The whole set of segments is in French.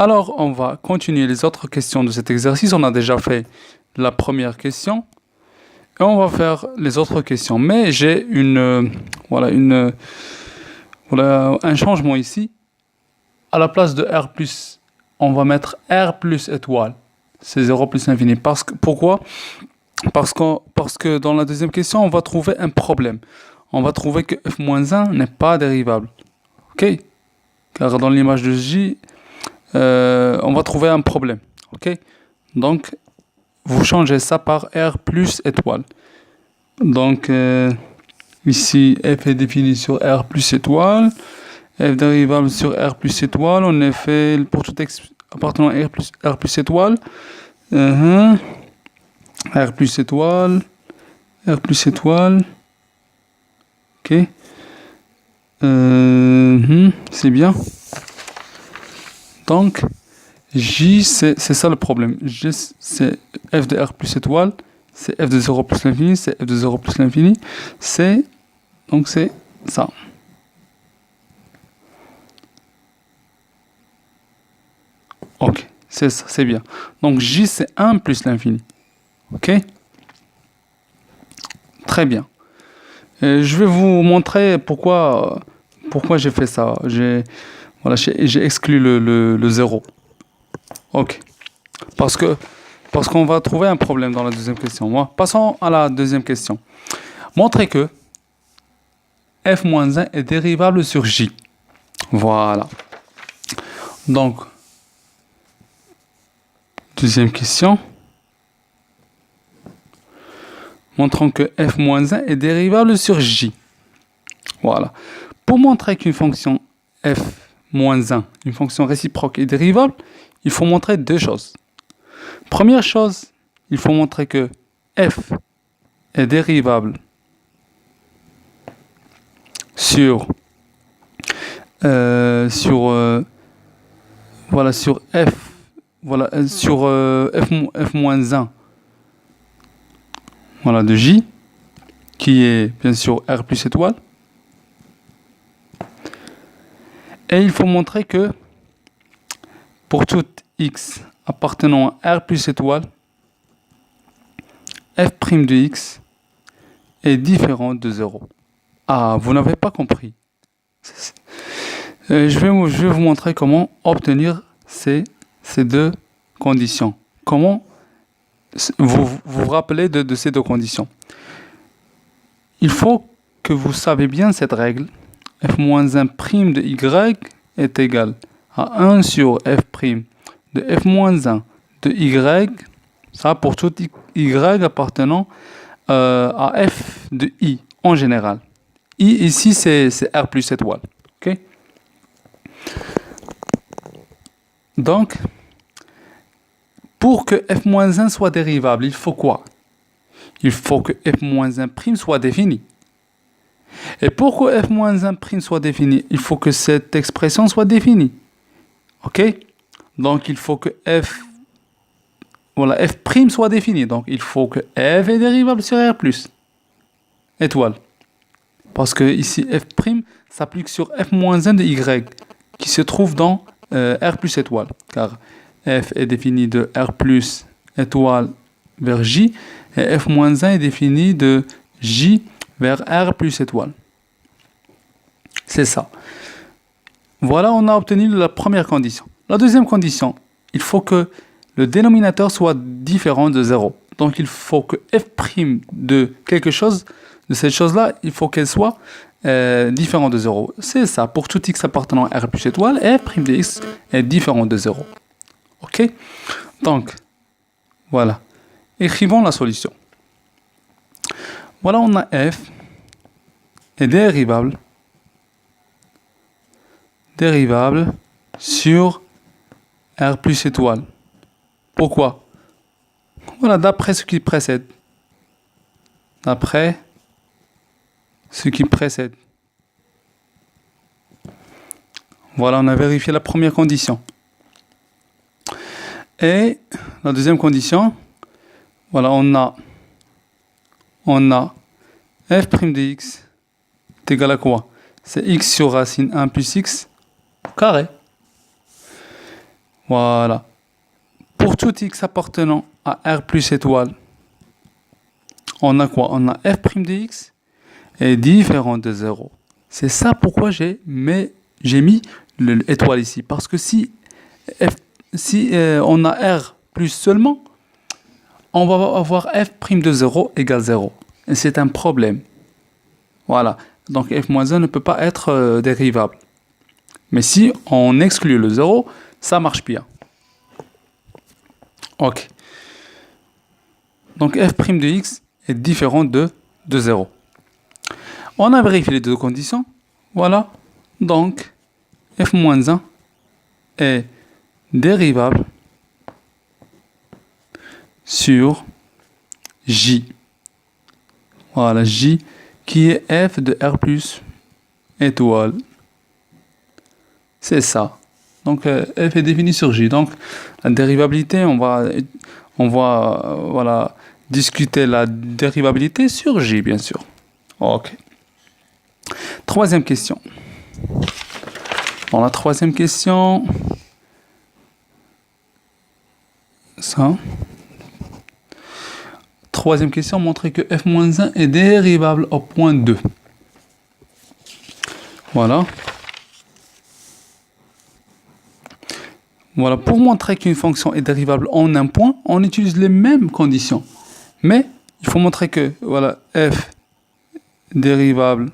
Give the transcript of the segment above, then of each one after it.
Alors, on va continuer les autres questions de cet exercice. On a déjà fait la première question. Et on va faire les autres questions. Mais j'ai un changement ici. À la place de R plus, on va mettre R plus étoile. C'est 0 plus l'infini. Pourquoi? Parce que dans la deuxième question, on va trouver un problème. On va trouver que f-1 n'est pas dérivable. OK? Car dans l'image de J, on va trouver un problème. OK? Donc, vous changez ça par R plus étoile. Donc, ici, f est défini sur R plus étoile. F dérivable sur R plus étoile. On a fait pour tout x appartenant à R plus étoile. R plus étoile. R plus étoile. OK. C'est bien. Donc, J, c'est ça le problème. J, c'est f de R plus étoile. C'est f de 0 plus l'infini. C'est f de 0 plus l'infini. Donc, c'est ça. Ok, c'est ça, c'est bien. Donc, J, c'est 1 plus l'infini. Ok? Très bien. Je vais vous montrer pourquoi j'ai fait ça. J'ai exclu le 0. Ok. Parce qu'on va trouver un problème dans la deuxième question. Passons à la deuxième question. Montrez que f-1 est dérivable sur J. Voilà. Donc, deuxième question. Montrons que f-1 est dérivable sur J. Voilà. Pour montrer qu'une fonction f-1, une fonction réciproque est dérivable, il faut montrer deux choses. Première chose, il faut montrer que f est dérivable sur f f-1 de J, qui est bien sûr R plus étoile. Et il faut montrer que pour tout x appartenant à R plus étoile, f' de x est différent de 0. Ah, vous n'avez pas compris. Je vais vous montrer comment obtenir ces deux conditions. Comment vous rappelez de ces deux conditions. Il faut que vous saviez bien cette règle. f-1' de y est égal à 1 sur f' de f-1 de y, ça pour tout y appartenant à f de i en général. I ici c'est R plus étoile. Okay? Donc, pour que f-1 soit dérivable, il faut quoi? Il faut que f-1' soit défini. Et pour que f-1' soit défini, il faut que cette expression soit définie. OK? Donc, il faut que f' soit défini. Donc, il faut que f est dérivable sur R plus étoile. Parce que ici, f' s'applique sur f-1 de y, qui se trouve dans R plus étoile. Car f est défini de R plus étoile vers J, et f-1 est défini de J vers R plus étoile. C'est ça. Voilà, on a obtenu la première condition. La deuxième condition, il faut que le dénominateur soit différent de 0. Donc, il faut que f' de quelque chose, de cette chose-là, il faut qu'elle soit différent de 0. C'est ça. Pour tout x appartenant à R plus étoile, f' de x est différent de 0. OK? Donc, voilà. Écrivons la solution. Voilà, on a f est dérivable sur R plus étoile. Pourquoi? Voilà, d'après ce qui précède. Voilà, on a vérifié la première condition. Et la deuxième condition, voilà, on a f' de x est égal à quoi? C'est x sur racine 1 plus x carré. Voilà. Pour tout x appartenant à R plus étoile, on a quoi? On a f' de x est différent de 0. C'est ça pourquoi j'ai mis l'étoile ici. Parce que si on a R plus seulement, on va avoir f' de 0 égale 0. Et c'est un problème. Voilà. Donc f-1 ne peut pas être dérivable. Mais si on exclut le 0, ça marche bien. Ok. Donc f' de x est différent de 0. On a vérifié les deux conditions. Voilà. Donc f-1 est dérivable sur J. Voilà, J qui est f de R plus étoile. C'est ça. Donc f est défini sur J. Donc la dérivabilité, on va voilà, discuter la dérivabilité sur J, bien sûr. Ok. Troisième question. Dans la troisième question, ça. Troisième question, montrer que f-1 est dérivable au point 2. Voilà. Voilà, pour montrer qu'une fonction est dérivable en un point, on utilise les mêmes conditions. Mais il faut montrer que voilà, f dérivable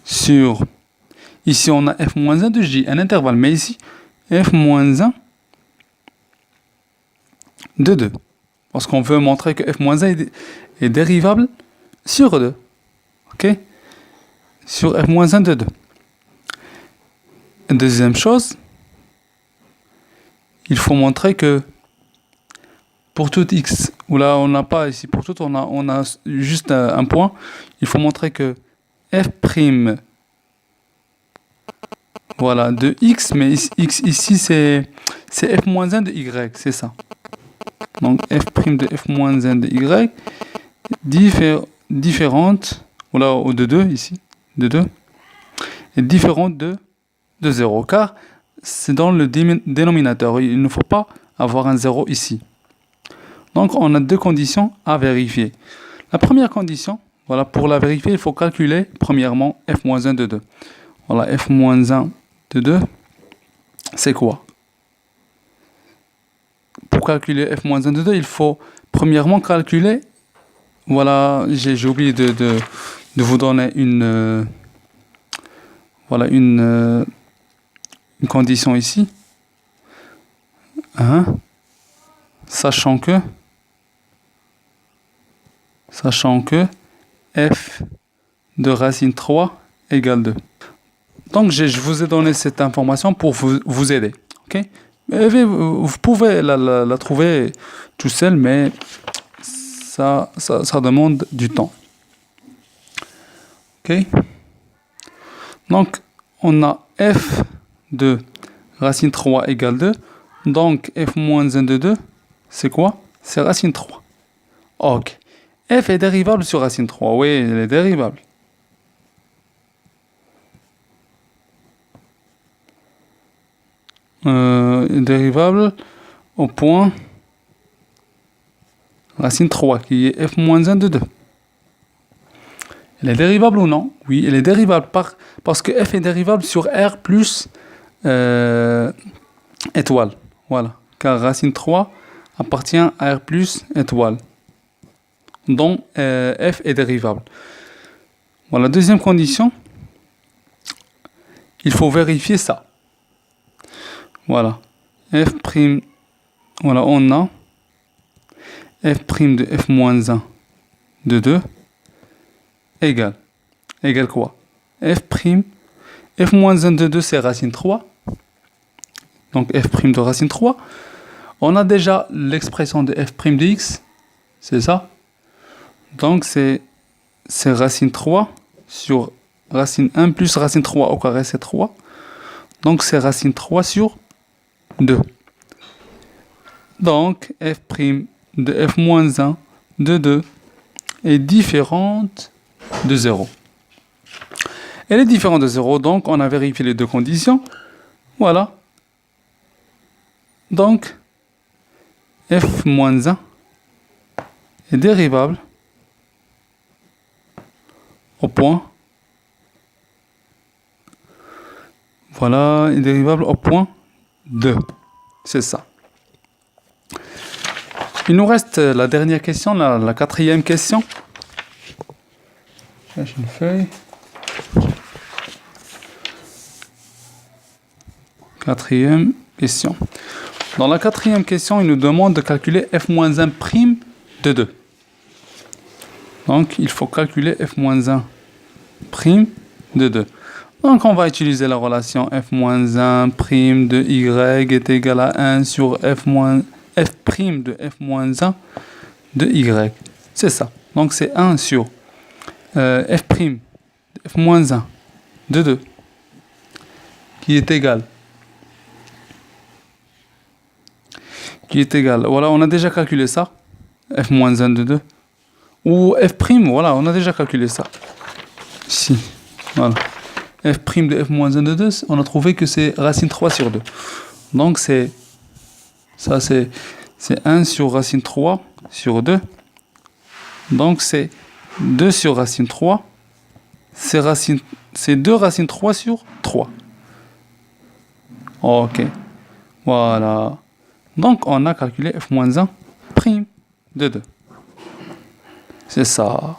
sur... Ici, on a f-1 de j, un intervalle. Mais ici, f-1 de 2. Parce qu'on veut montrer que f-1 est dérivable sur 2. OK? Sur f-1 de 2. Deuxième chose, il faut montrer que pour tout x, où là on n'a pas ici, pour tout on a juste un point, il faut montrer que f' voilà, de x, mais x ici c'est f-1 de y, c'est ça. Donc f' de f-1 de y différente, voilà, ou de 2 ici, de 2, est différente de 0, car c'est dans le dénominateur. Il ne faut pas avoir un 0 ici. Donc, on a deux conditions à vérifier. La première condition, voilà, pour la vérifier, il faut calculer, premièrement, f-1 de 2. Voilà, f-1 de 2, c'est quoi? Pour calculer f-1 de 2, il faut premièrement calculer, voilà, j'ai oublié de vous donner une condition ici, sachant que f de racine 3 égale 2. Donc je vous ai donné cette information pour vous aider. Okay? Vous pouvez la trouver tout seul, mais ça demande du temps. Okay? Donc on a f de racine 3 égale 2. Donc f-1 de 2, c'est quoi? C'est racine 3. Ok. F est dérivable sur racine 3. Oui, elle est dérivable. Dérivable au point racine 3, qui est f-1 de 2. Elle est dérivable ou non? Oui, elle est dérivable parce que f est dérivable sur R plus étoile. Voilà. Car racine 3 appartient à R plus étoile, dont f est dérivable. Voilà. Deuxième condition, il faut vérifier ça. Voilà. F', voilà, on a f' de f-1 de 2 égale quoi? f', de 2 c'est racine 3. Donc f' de racine 3. On a déjà l'expression de f' de x. C'est ça. Donc c'est racine 3 sur racine 1 plus racine 3 au carré, c'est 3. Donc c'est racine 3 sur 2. Donc f' de f-1 de 2 est différente de 0. Elle est différente de 0, donc on a vérifié les deux conditions. Voilà. Donc, f moins 1 est dérivable au point. Voilà, est dérivable au point 2. C'est ça. Il nous reste la dernière question, la quatrième question. Là, j'ai une feuille. Quatrième question. Dans la quatrième question, il nous demande de calculer f-1' de 2. Donc, il faut calculer f-1' de 2. Donc, on va utiliser la relation f-1' de y est égal à 1 sur f' de f-1 de y. C'est ça. Donc, c'est 1 sur f' de f-1 de 2 qui est égal. Voilà, on a déjà calculé ça. f-1 de 2. Ou f', voilà, on a déjà calculé ça. Ici, voilà. f' de f-1 de 2, on a trouvé que c'est racine 3 sur 2. Donc, c'est 1 sur racine 3 sur 2. Donc, c'est 2 sur racine 3. C'est 2 racine 3 sur 3. Ok. Voilà. Donc, on a calculé f-1' de 2. C'est ça.